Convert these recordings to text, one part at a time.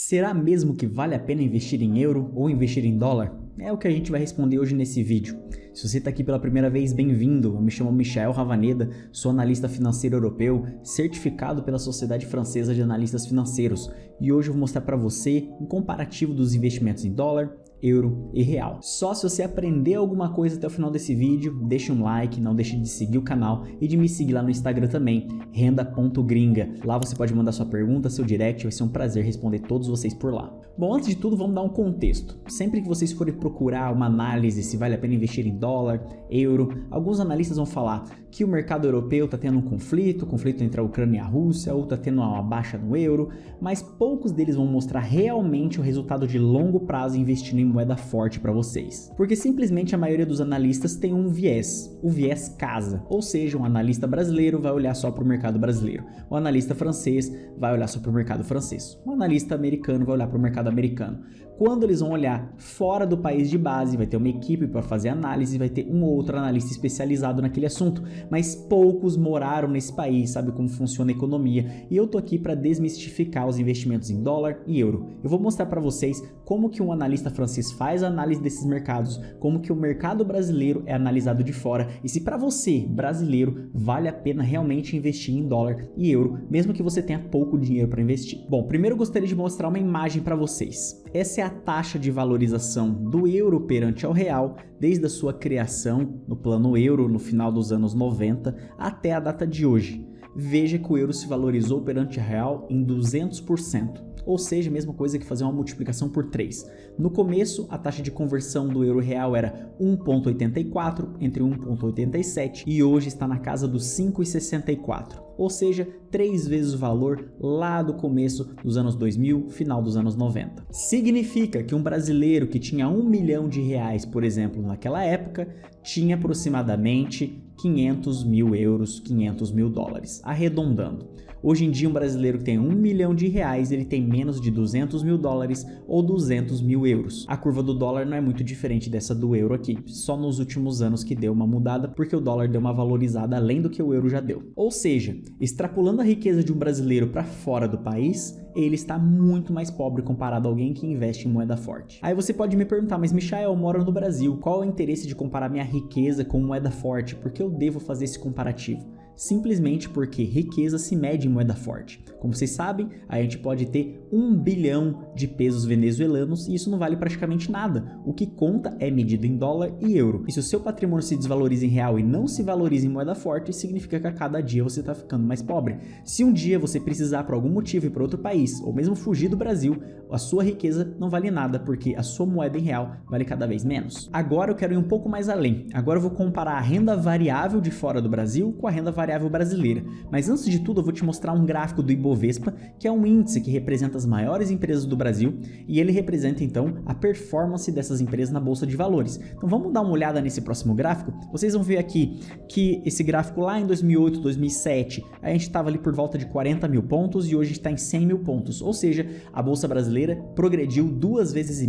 Será mesmo que vale a pena investir em euro ou investir em dólar? É o que a gente vai responder hoje nesse vídeo. Se você está aqui pela primeira vez, bem-vindo. Eu me chamo Michael Ravaneda, sou analista financeiro europeu, certificado pela Sociedade Francesa de Analistas Financeiros. E hoje eu vou mostrar para você um comparativo dos investimentos em dólar, euro e real. Só se você aprender alguma coisa até o final desse vídeo, deixa um like, não deixe de seguir o canal e de me seguir lá no Instagram também, renda.gringa. Lá você pode mandar sua pergunta, seu direct, vai ser um prazer responder todos vocês por lá. Bom, antes de tudo, vamos dar um contexto. Sempre que vocês forem procurar uma análise se vale a pena investir em dólar, euro, alguns analistas vão falar que o mercado europeu está tendo um conflito entre a Ucrânia e a Rússia, ou está tendo uma baixa no euro, mas poucos deles vão mostrar realmente o resultado de longo prazo investindo em moeda forte para vocês. Porque simplesmente a maioria dos analistas tem um viés, o viés casa, ou seja, um analista brasileiro vai olhar só para o mercado brasileiro, o analista francês vai olhar só para o mercado francês, o analista americano vai olhar para o mercado americano. Quando eles vão olhar fora do país de base, vai ter uma equipe para fazer análise, vai ter um ou outro analista especializado naquele assunto, mas poucos moraram nesse país, sabe como funciona a economia, e eu tô aqui para desmistificar os investimentos em dólar e euro. Eu vou mostrar para vocês como que um analista francês faz a análise desses mercados, como que o mercado brasileiro é analisado de fora, e se para você, brasileiro, vale a pena realmente investir em dólar e euro, mesmo que você tenha pouco dinheiro para investir. Bom, primeiro eu gostaria de mostrar uma imagem para vocês. Essa é a taxa de valorização do euro perante ao real desde a sua criação no plano euro no final dos anos 90 até a data de hoje. Veja que o euro se valorizou perante o real em 200%. Ou seja, a mesma coisa que fazer uma multiplicação por 3. No começo, a taxa de conversão do euro real era 1,84 entre 1,87 e hoje está na casa dos 5,64. Ou seja, 3 vezes o valor lá do começo dos anos 2000, final dos anos 90. Significa que um brasileiro que tinha R$1 milhão, por exemplo, naquela época, tinha aproximadamente 500 mil euros, 500 mil dólares, arredondando. Hoje em dia, um brasileiro que tem R$1 milhão, ele tem menos de 200 mil dólares ou 200 mil euros. A curva do dólar não é muito diferente dessa do euro aqui, só nos últimos anos que deu uma mudada porque o dólar deu uma valorizada além do que o euro já deu. Ou seja, extrapolando a riqueza de um brasileiro para fora do país, ele está muito mais pobre comparado a alguém que investe em moeda forte. Aí você pode me perguntar, mas Michael, eu moro no Brasil, qual é o interesse de comparar minha riqueza com moeda forte? Por que eu devo fazer esse comparativo? Simplesmente porque riqueza se mede em moeda forte. Como vocês sabem, a gente pode ter 1 bilhão de pesos venezuelanos e isso não vale praticamente nada. O que conta é medido em dólar e euro. E se o seu patrimônio se desvaloriza em real e não se valoriza em moeda forte, significa que a cada dia você está ficando mais pobre. Se um dia você precisar por algum motivo ir para outro país ou mesmo fugir do Brasil, a sua riqueza não vale nada porque a sua moeda em real vale cada vez menos. Agora eu quero ir um pouco mais além. Agora eu vou comparar a renda variável de fora do Brasil com a renda variável brasileira. Mas antes de tudo eu vou te mostrar um gráfico do Ibovespa, que é um índice que representa as maiores empresas do Brasil e ele representa então a performance dessas empresas na Bolsa de Valores. Então vamos dar uma olhada nesse próximo gráfico. Vocês vão ver aqui que esse gráfico lá em 2008, 2007, a gente estava ali por volta de 40 mil pontos e hoje está em 100 mil pontos. Ou seja, a Bolsa Brasileira progrediu 2,5 vezes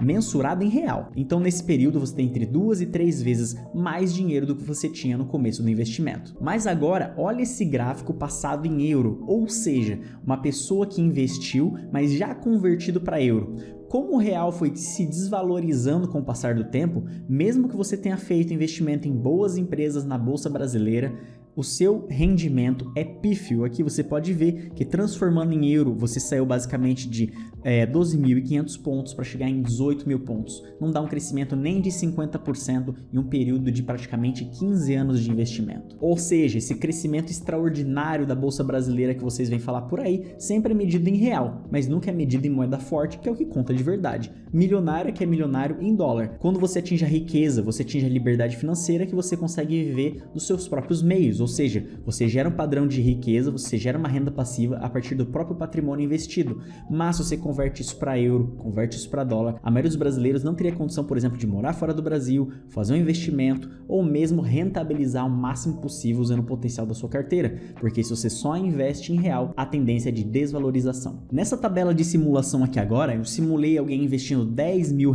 mensurada em real. Então nesse período você tem entre 2 e 3 vezes mais dinheiro do que você tinha no começo do investimento. Mas agora olha esse gráfico passado em euro, ou seja, uma pessoa que investiu, mas já convertido para euro. Como o real foi se desvalorizando com o passar do tempo, mesmo que você tenha feito investimento em boas empresas na Bolsa Brasileira, o seu rendimento é pífio. Aqui você pode ver que transformando em euro, você saiu basicamente de 12.500 pontos para chegar em 18 mil pontos. Não dá um crescimento nem de 50% em um período de praticamente 15 anos de investimento. Ou seja, esse crescimento extraordinário da Bolsa Brasileira que vocês vêm falar por aí, sempre é medido em real, mas nunca é medido em moeda forte, que é o que conta de verdade. Milionário é que é milionário em dólar. Quando você atinge a riqueza, você atinge a liberdade financeira que você consegue viver dos seus próprios meios. Ou seja, você gera um padrão de riqueza, você gera uma renda passiva a partir do próprio patrimônio investido. Mas se você converte isso para euro, converte isso para dólar, a maioria dos brasileiros não teria condição, por exemplo, de morar fora do Brasil, fazer um investimento ou mesmo rentabilizar o máximo possível usando o potencial da sua carteira, porque se você só investe em real, a tendência é de desvalorização. Nessa tabela de simulação aqui agora, eu simulei alguém investindo R$10 mil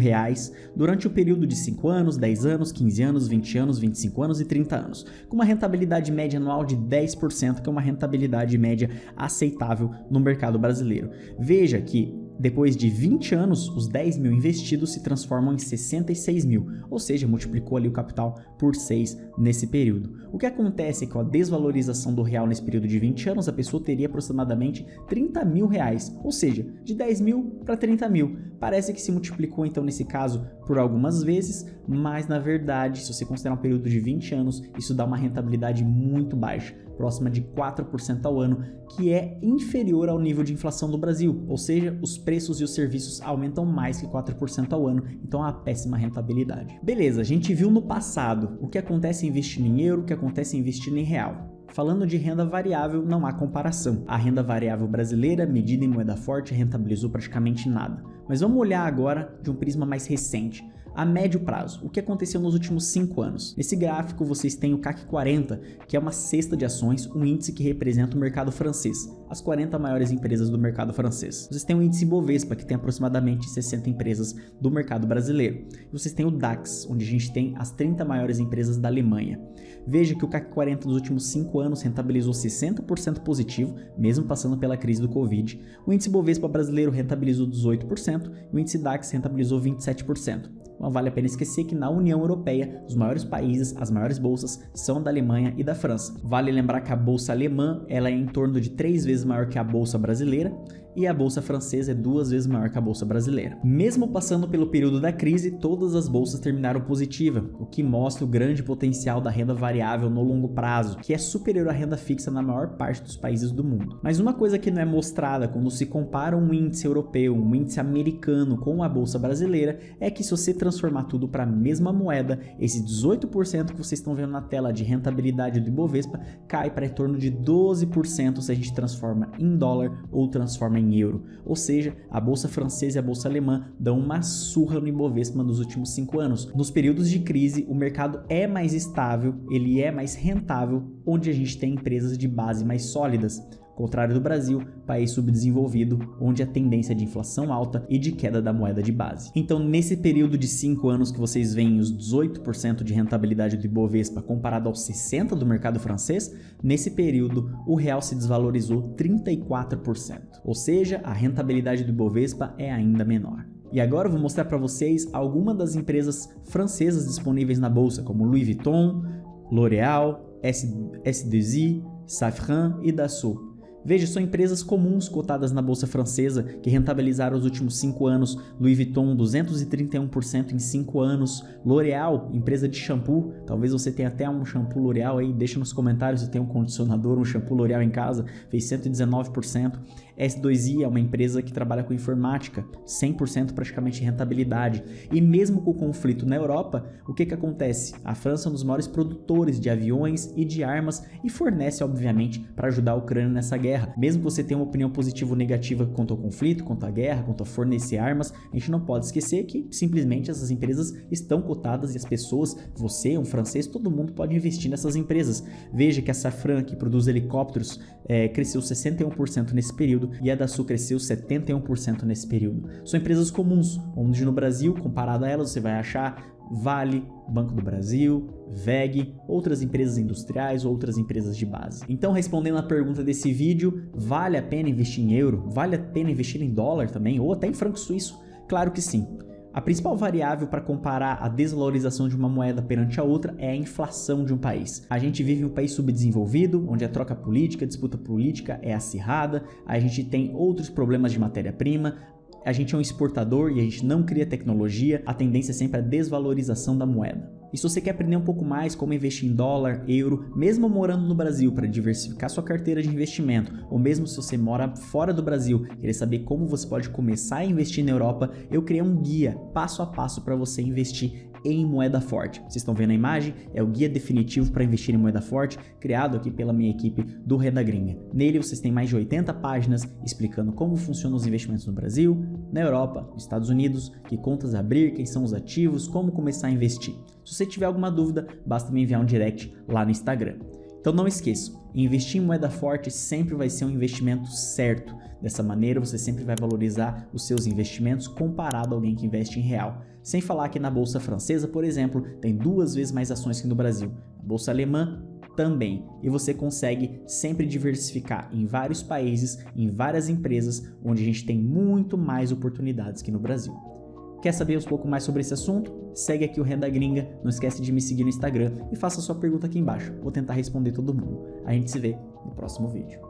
durante o período de 5 anos, 10 anos, 15 anos, 20 anos, 25 anos e 30 anos, com uma rentabilidade média anual de 10%, que é uma rentabilidade média aceitável no mercado brasileiro. Veja que Depois de 20 anos, os 10 mil investidos se transformam em 66 mil, ou seja, multiplicou ali o capital por 6 nesse período. O que acontece é que com a desvalorização do real nesse período de 20 anos, a pessoa teria aproximadamente 30 mil reais, ou seja, de 10 mil para 30 mil. Parece que se multiplicou então nesse caso por algumas vezes, mas na verdade, se você considerar um período de 20 anos, isso dá uma rentabilidade muito baixa, próxima de 4% ao ano, que é inferior ao nível de inflação do Brasil, ou seja, os preços e os serviços aumentam mais que 4% ao ano, então é uma péssima rentabilidade. Beleza, a gente viu no passado o que acontece investindo em euro, o que acontece investindo em real. Falando de renda variável, não há comparação. A renda variável brasileira, medida em moeda forte, rentabilizou praticamente nada. Mas vamos olhar agora de um prisma mais recente. A médio prazo, o que aconteceu nos últimos 5 anos? Nesse gráfico vocês têm o CAC 40, que é uma cesta de ações, um índice que representa o mercado francês, as 40 maiores empresas do mercado francês. Vocês têm o índice Bovespa, que tem aproximadamente 60 empresas do mercado brasileiro. E vocês têm o DAX, onde a gente tem as 30 maiores empresas da Alemanha. Veja que o CAC 40 nos últimos 5 anos rentabilizou 60% positivo, mesmo passando pela crise do Covid. O índice Bovespa brasileiro rentabilizou 18% e o índice DAX rentabilizou 27%. Não vale a pena esquecer que na União Europeia, os maiores países, as maiores bolsas são da Alemanha e da França. Vale lembrar que a bolsa alemã ela é em torno de 3 vezes maior que a bolsa brasileira e a bolsa francesa é 2 vezes maior que a bolsa brasileira. Mesmo passando pelo período da crise, todas as bolsas terminaram positiva, o que mostra o grande potencial da renda variável no longo prazo, que é superior à renda fixa na maior parte dos países do mundo. Mas uma coisa que não é mostrada quando se compara um índice europeu, um índice americano com a bolsa brasileira, é que se você transformar tudo para a mesma moeda, esse 18% que vocês estão vendo na tela de rentabilidade do Ibovespa cai para em torno de 12% se a gente transforma em dólar ou transforma em euro. Ou seja, a bolsa francesa e a bolsa alemã dão uma surra no Ibovespa nos últimos 5 anos. Nos períodos de crise, o mercado é mais estável, ele é mais rentável, onde a gente tem empresas de base mais sólidas. Contrário do Brasil, país subdesenvolvido, onde a tendência de inflação alta e de queda da moeda de base. Então, nesse período de 5 anos que vocês veem os 18% de rentabilidade do Ibovespa comparado aos 60% do mercado francês, nesse período o real se desvalorizou 34%. Ou seja, a rentabilidade do Ibovespa é ainda menor. E agora eu vou mostrar para vocês algumas das empresas francesas disponíveis na bolsa, como Louis Vuitton, L'Oréal, S2I, Safran e Dassault. Veja, são empresas comuns cotadas na bolsa francesa que rentabilizaram os últimos 5 anos. Louis Vuitton 231% em 5 anos. L'Oréal, empresa de shampoo, talvez você tenha até um shampoo L'Oréal aí, deixa nos comentários se tem um condicionador, um shampoo L'Oréal em casa, fez 119%. S2I é uma empresa que trabalha com informática, 100% praticamente rentabilidade. E mesmo com o conflito na Europa, o que acontece? A França é um dos maiores produtores de aviões e de armas e fornece, obviamente, para ajudar a Ucrânia nessa guerra. Mesmo que você tenha uma opinião positiva ou negativa quanto ao conflito, quanto à guerra, quanto a fornecer armas, a gente não pode esquecer que simplesmente essas empresas estão cotadas e as pessoas, você, um francês, todo mundo pode investir nessas empresas. Veja que a Safran, que produz helicópteros, cresceu 61% nesse período e a Dassault cresceu 71% nesse período. São empresas comuns, onde no Brasil, comparado a elas, você vai achar Vale, Banco do Brasil, WEG, outras empresas industriais, outras empresas de base. Então, respondendo à pergunta desse vídeo, vale a pena investir em euro? Vale a pena investir em dólar também? Ou até em franco suíço? Claro que sim. A principal variável para comparar a desvalorização de uma moeda perante a outra é a inflação de um país. A gente vive em um país subdesenvolvido, onde a troca política, a disputa política é acirrada, a gente tem outros problemas de matéria-prima, a gente é um exportador e a gente não cria tecnologia, a tendência é sempre a desvalorização da moeda. E se você quer aprender um pouco mais como investir em dólar, euro, mesmo morando no Brasil para diversificar sua carteira de investimento, ou mesmo se você mora fora do Brasil, querer saber como você pode começar a investir na Europa, eu criei um guia passo a passo para você investir em moeda forte. Vocês estão vendo a imagem? É o guia definitivo para investir em moeda forte, criado aqui pela minha equipe do Renda Gringa. Nele vocês têm mais de 80 páginas explicando como funcionam os investimentos no Brasil, na Europa, nos Estados Unidos, que contas abrir, quem são os ativos, como começar a investir. Se você tiver alguma dúvida, basta me enviar um direct lá no Instagram. Então não esqueça, investir em moeda forte sempre vai ser um investimento certo. Dessa maneira você sempre vai valorizar os seus investimentos comparado a alguém que investe em real. Sem falar que na bolsa francesa, por exemplo, tem 2 vezes mais ações que no Brasil. A bolsa alemã também, e você consegue sempre diversificar em vários países, em várias empresas, onde a gente tem muito mais oportunidades que no Brasil. Quer saber um pouco mais sobre esse assunto? Segue aqui o Renda Gringa, não esquece de me seguir no Instagram e faça sua pergunta aqui embaixo. Vou tentar responder todo mundo. A gente se vê no próximo vídeo.